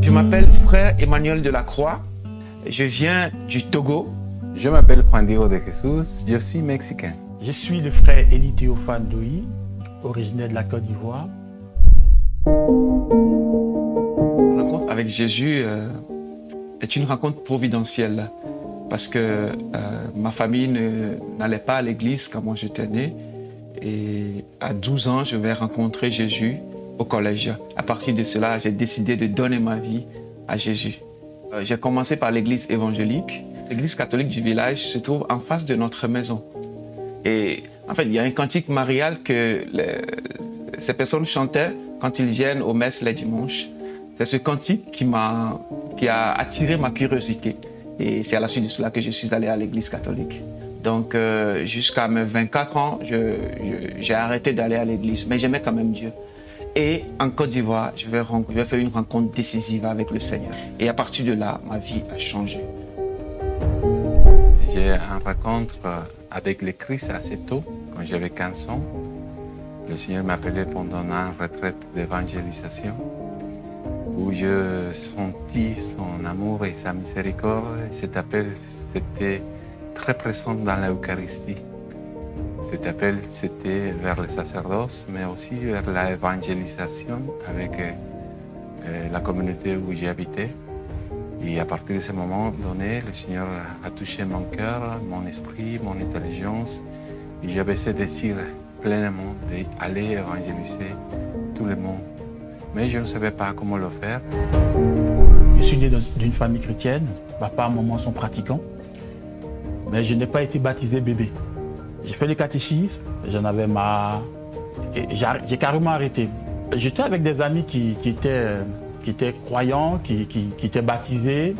Je m'appelle frère Emmanuel de la Croix. Je viens du Togo. Je m'appelle Juan Diego de Jesus. Je suis mexicain. Je suis le frère Élie Théophane Doyi, originaire de la Côte d'Ivoire. La rencontre avec Jésus est une rencontre providentielle parce que ma famille n'allait pas à l'église quand moi j'étais né. Et à 12 ans, je vais rencontrer Jésus au collège. À partir de cela, j'ai décidé de donner ma vie à Jésus. J'ai commencé par l'église évangélique. L'église catholique du village se trouve en face de notre maison. Et en fait, il y a un cantique marial que ces personnes chantaient quand ils viennent aux messes les dimanches. C'est ce cantique qui a attiré ma curiosité. Et c'est à la suite de cela que je suis allé à l'église catholique. Donc, jusqu'à mes 24 ans, j'ai arrêté d'aller à l'église, mais j'aimais quand même Dieu. Et en Côte d'Ivoire, je vais faire une rencontre décisive avec le Seigneur. Et à partir de là, ma vie a changé. J'ai une rencontre avec le Christ assez tôt, quand j'avais 15 ans. Le Seigneur m'appelait pendant une retraite d'évangélisation, où je sentis son amour et sa miséricorde. Cet appel, c'était très présent dans l'Eucharistie. Cet appel, c'était vers le sacerdoce, mais aussi vers l'évangélisation avec la communauté où j'habitais. Et à partir de ce moment donné, le Seigneur a touché mon cœur, mon esprit, mon intelligence. Et j'avais ce désir pleinement d'aller évangéliser tout le monde. Mais je ne savais pas comment le faire. Je suis né d'une famille chrétienne. Papa et maman sont pratiquants. Mais je n'ai pas été baptisé bébé. J'ai fait le catéchisme, j'en avais marre. J'ai carrément arrêté. J'étais avec des amis qui étaient croyants, qui étaient baptisés.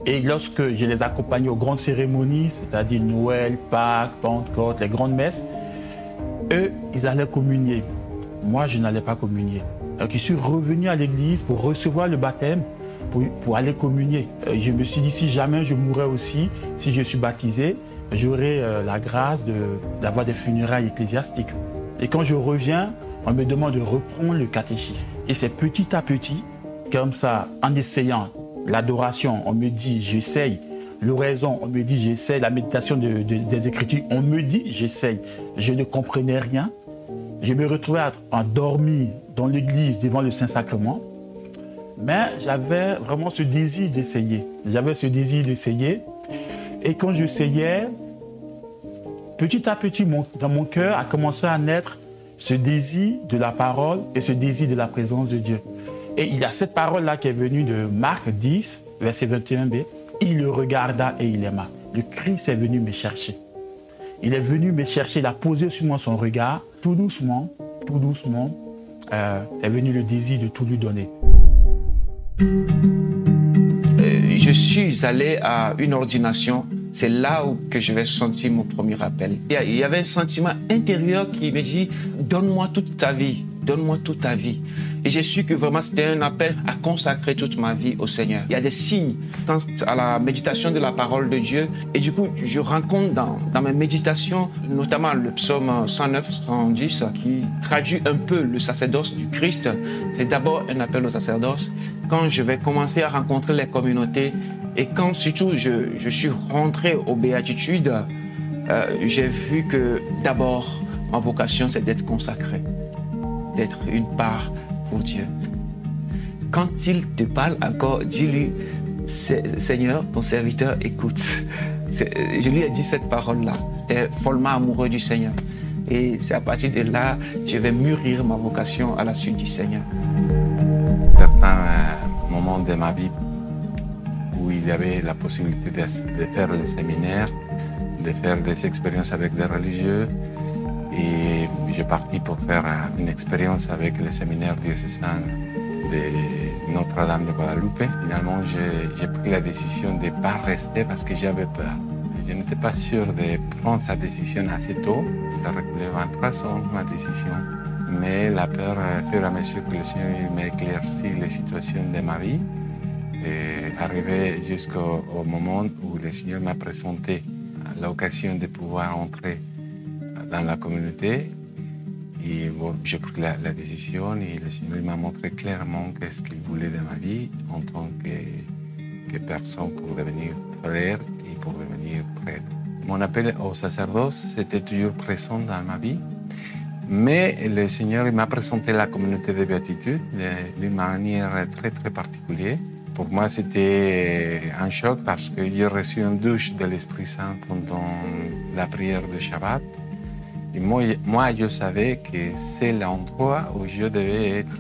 Et lorsque je les accompagnais aux grandes cérémonies, c'est-à-dire Noël, Pâques, Pentecôte, les grandes messes, eux, ils allaient communier. Moi, je n'allais pas communier. Donc, je suis revenu à l'église pour recevoir le baptême, pour aller communier. Je me suis dit, si jamais je mourrais aussi, si je suis baptisé, j'aurai la grâce d'avoir des funérailles ecclésiastiques. Et quand je reviens, on me demande de reprendre le catéchisme. Et c'est petit à petit, comme ça, en essayant l'adoration, on me dit j'essaye. L'oraison, on me dit j'essaye. La méditation des Écritures, on me dit j'essaye. Je ne comprenais rien. Je me retrouvais endormi dans l'église devant le Saint-Sacrement. Mais j'avais vraiment ce désir d'essayer. J'avais ce désir d'essayer. Et quand j'essayais, petit à petit, dans mon cœur a commencé à naître ce désir de la parole et ce désir de la présence de Dieu. Et il y a cette parole-là qui est venue de Marc 10, verset 21b. Il le regarda et il aima. Le Christ est venu me chercher. Il est venu me chercher, il a posé sur moi son regard. Tout doucement, est venu le désir de tout lui donner. Je suis allé à une ordination. C'est là où que je vais sentir mon premier appel. Il y avait un sentiment intérieur qui me dit « Donne-moi toute ta vie, donne-moi toute ta vie ». Et j'ai su que vraiment c'était un appel à consacrer toute ma vie au Seigneur. Il y a des signes quant à la méditation de la parole de Dieu. Et du coup, je rencontre dans mes méditations, notamment le psaume 109-110, qui traduit un peu le sacerdoce du Christ. C'est d'abord un appel au sacerdoce. Quand je vais commencer à rencontrer les communautés et quand surtout je suis rentré aux béatitudes, j'ai vu que d'abord, ma vocation, c'est d'être consacré, d'être une part pour Dieu. Quand il te parle encore, dis-lui, Seigneur, ton serviteur écoute. Je lui ai dit cette parole-là. J'étais follement amoureux du Seigneur. Et c'est à partir de là, je vais mûrir ma vocation à la suite du Seigneur. Certains moments de ma vie où il y avait la possibilité de faire le séminaire, de faire des expériences avec des religieux. Et j'ai parti pour faire une expérience avec le séminaire diocésain de Notre-Dame de Guadalupe. Finalement, j'ai pris la décision de ne pas rester parce que j'avais peur. Je n'étais pas sûr de prendre sa décision assez tôt. Ça reculait 23 ans, ma décision. Mais la peur, au fur et à mesure que le Seigneur m'éclaircit les situations de ma vie, est arrivé jusqu'au moment où le Seigneur m'a présenté l'occasion de pouvoir entrer dans la communauté. Et bon, j'ai pris la décision et le Seigneur m'a montré clairement qu'est-ce qu'il voulait de ma vie en tant que personne pour devenir frère et pour devenir prêtre. Mon appel au sacerdoce était toujours présent dans ma vie, mais le Seigneur m'a présenté la communauté de béatitude d'une manière très très particulière. Pour moi, c'était un choc parce que j'ai reçu une douche de l'Esprit Saint pendant la prière de Shabbat. Et moi, je savais que c'est l'endroit où je devais être.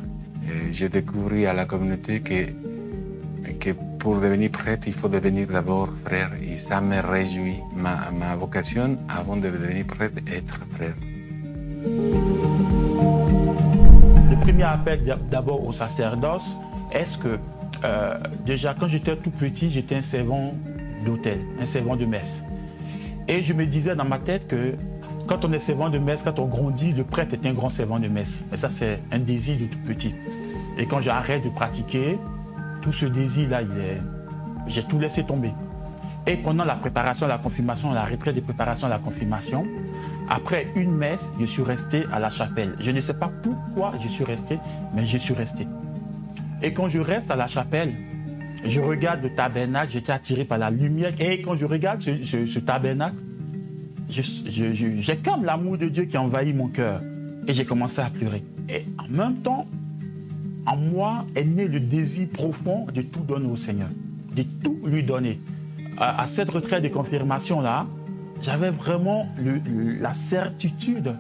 J'ai découvert à la communauté que pour devenir prêtre, il faut devenir d'abord frère. Et ça me réjouit. Ma vocation, avant de devenir prêtre, être frère. Le premier appel d'abord au sacerdoce, est-ce que déjà quand j'étais tout petit, j'étais un servant d'hôtel, un servant de messe. Et je me disais dans ma tête que quand on est servant de messe, quand on grandit, le prêtre est un grand servant de messe. Et ça, c'est un désir de tout petit. Et quand j'arrête de pratiquer, tout ce désir-là, j'ai tout laissé tomber. Et pendant la préparation à la confirmation, la retraite de préparation à la confirmation, après une messe, je suis resté à la chapelle. Je ne sais pas pourquoi je suis resté, mais je suis resté. Et quand je reste à la chapelle, je regarde le tabernacle, j'étais attiré par la lumière. Et quand je regarde ce tabernacle, j'ai comme l'amour de Dieu qui envahit mon cœur. Et j'ai commencé à pleurer. Et en même temps, en moi est né le désir profond de tout donner au Seigneur, de tout lui donner. À cette retraite de confirmation-là, j'avais vraiment la certitude,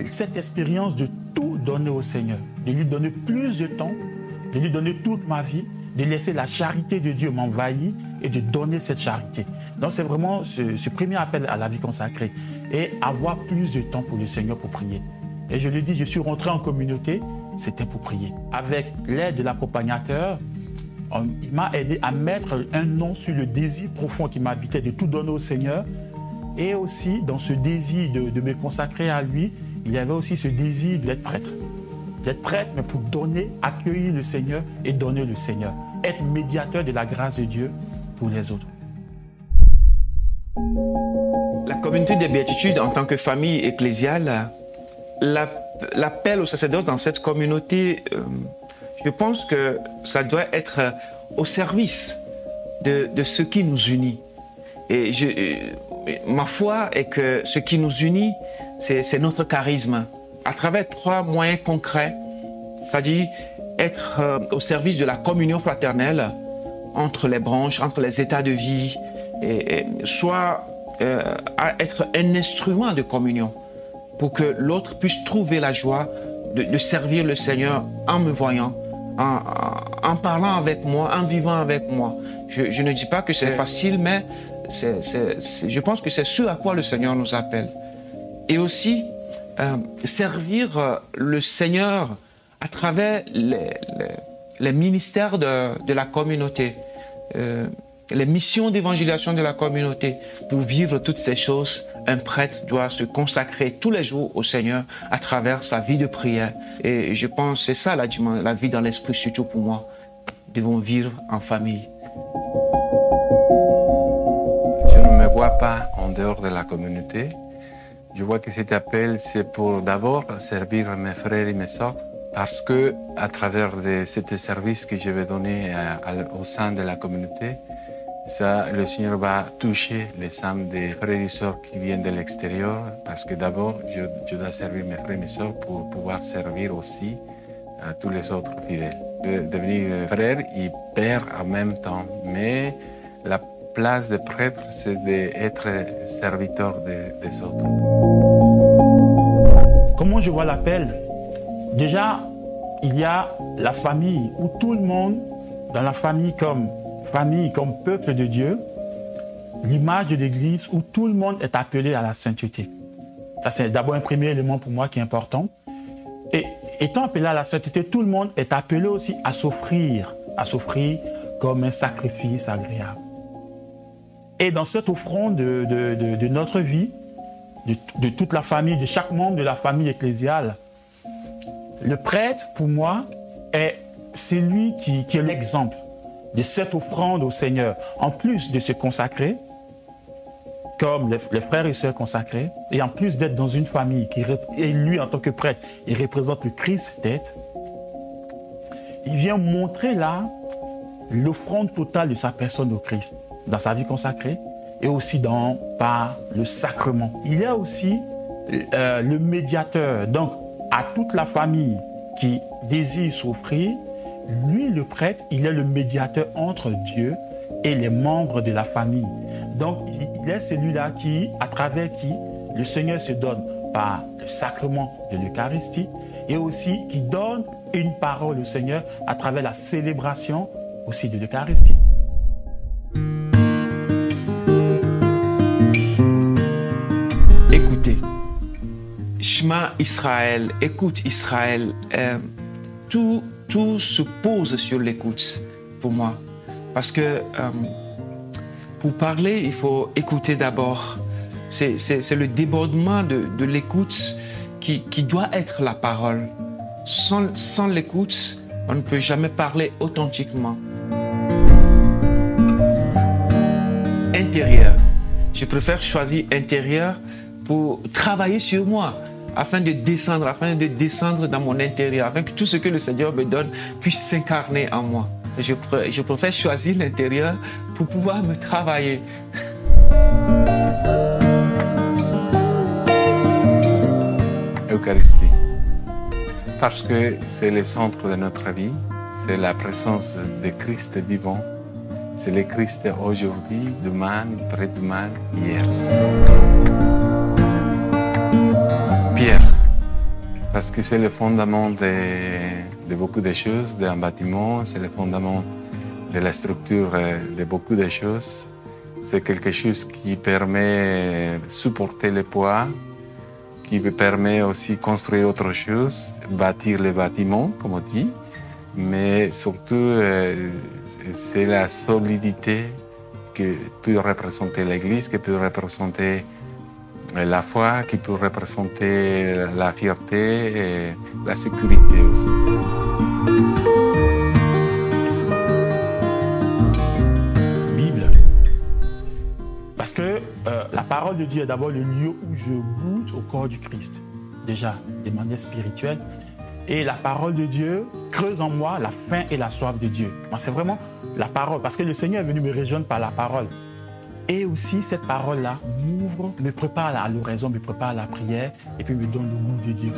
cette expérience de tout donner au Seigneur, de lui donner plus de temps, de lui donner toute ma vie, de laisser la charité de Dieu m'envahir et de donner cette charité. Donc c'est vraiment ce premier appel à la vie consacrée et avoir plus de temps pour le Seigneur pour prier. Et je lui dis, je suis rentré en communauté, c'était pour prier. Avec l'aide de l'accompagnateur, il m'a aidé à mettre un nom sur le désir profond qui m'habitait de tout donner au Seigneur. Et aussi, dans ce désir de me consacrer à lui, il y avait aussi ce désir d'être prêtre. D'être prêtre, mais pour donner, accueillir le Seigneur et donner le Seigneur. Être médiateur de la grâce de Dieu pour les autres. La communauté des béatitudes en tant que famille ecclésiale, l'appel au sacerdoce dans cette communauté, je pense que ça doit être au service de ce qui nous unit. Et ma foi est que ce qui nous unit, c'est notre charisme. À travers 3 moyens concrets, c'est-à-dire être au service de la communion fraternelle entre les branches, entre les états de vie, soit être un instrument de communion pour que l'autre puisse trouver la joie de servir le Seigneur en me voyant, en parlant avec moi, en vivant avec moi. Je ne dis pas que c'est facile, mais je pense que c'est ce à quoi le Seigneur nous appelle. Et aussi, servir le Seigneur à travers les ministères de la communauté, les missions d'évangélisation de la communauté. Pour vivre toutes ces choses, un prêtre doit se consacrer tous les jours au Seigneur à travers sa vie de prière. Et je pense que c'est ça la vie dans l'esprit, surtout pour moi. Nous devons vivre en famille. Je ne me vois pas en dehors de la communauté. Je vois que cet appel, c'est pour d'abord servir mes frères et mes sœurs, parce que à travers ce service que je vais donner au sein de la communauté, ça, le Seigneur va toucher les âmes des frères et sœurs qui viennent de l'extérieur, parce que d'abord, je dois servir mes frères et mes sœurs pour pouvoir servir aussi à tous les autres fidèles. Devenir frère et père en même temps, mais la place de prêtre, c'est d'être serviteur des autres. Comment je vois l'appel? Déjà, il y a la famille, où tout le monde, dans la famille comme peuple de Dieu, l'image de l'Église, où tout le monde est appelé à la sainteté. Ça, c'est d'abord un premier élément pour moi qui est important. Et étant appelé à la sainteté, tout le monde est appelé aussi à s'offrir comme un sacrifice agréable. Et dans cette offrande de notre vie, de toute la famille, de chaque membre de la famille ecclésiale, le prêtre, pour moi, est celui qui est l'exemple de cette offrande au Seigneur. En plus de se consacrer, comme les frères et sœurs consacrés, et en plus d'être dans une famille et lui en tant que prêtre, il représente le Christ tête, il vient montrer là l'offrande totale de sa personne au Christ, dans sa vie consacrée et aussi par le sacrement. Il y a aussi le médiateur, donc à toute la famille qui désire s'offrir, lui le prêtre, il est le médiateur entre Dieu et les membres de la famille. Donc il est celui-là à travers qui le Seigneur se donne par le sacrement de l'Eucharistie et aussi qui donne une parole au Seigneur à travers la célébration aussi de l'Eucharistie. Écoutez, Shema Israël, écoute Israël, tout se pose sur l'écoute pour moi. Parce que pour parler, il faut écouter d'abord. C'est le débordement de l'écoute qui doit être la parole. Sans l'écoute, on ne peut jamais parler authentiquement. Intérieur. Je préfère choisir intérieur pour travailler sur moi, afin de descendre dans mon intérieur, afin que tout ce que le Seigneur me donne puisse s'incarner en moi. Je préfère choisir l'intérieur pour pouvoir me travailler. Eucharistie. Parce que c'est le centre de notre vie, c'est la présence de Christ vivant. C'est le Christ aujourd'hui, demain, après-demain, hier. Pierre, parce que c'est le fondament de beaucoup de choses, d'un bâtiment, c'est le fondament de la structure de beaucoup de choses. C'est quelque chose qui permet de supporter le poids, qui permet aussi de construire autre chose, bâtir les bâtiments, comme on dit, mais surtout, c'est la solidité que peut représenter l'Église, qui peut représenter la foi, qui peut représenter la fierté et la sécurité aussi. Bible. Parce que la parole de Dieu est d'abord le lieu où je goûte au corps du Christ, déjà de manière spirituelle. Et la parole de Dieu creuse en moi la faim et la soif de Dieu. C'est vraiment la parole, parce que le Seigneur est venu me rejoindre par la parole. Et aussi, cette parole-là m'ouvre, me prépare à l'oraison, me prépare à la prière et puis me donne le goût de Dieu.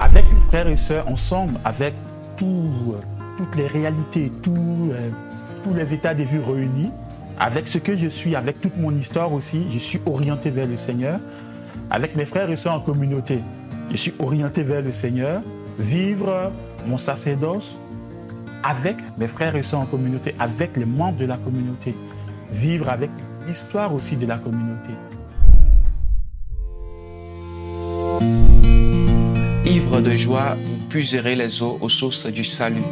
Avec les frères et sœurs, ensemble, avec toutes les réalités, tous les états de vie réunis, avec ce que je suis, avec toute mon histoire aussi, je suis orienté vers le Seigneur. Avec mes frères et sœurs en communauté, je suis orienté vers le Seigneur, vivre mon sacerdoce avec mes frères et sœurs en communauté, avec les membres de la communauté, vivre avec l'histoire aussi de la communauté. Ivre de joie, vous puiserez les eaux aux sources du salut.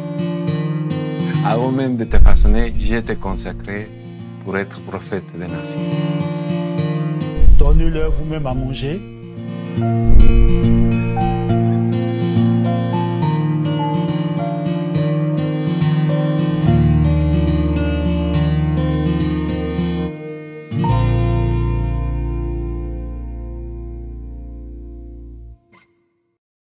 Avant même de te façonner, je t'ai consacré pour être prophète des nations. Donnez-leur vous-même à manger.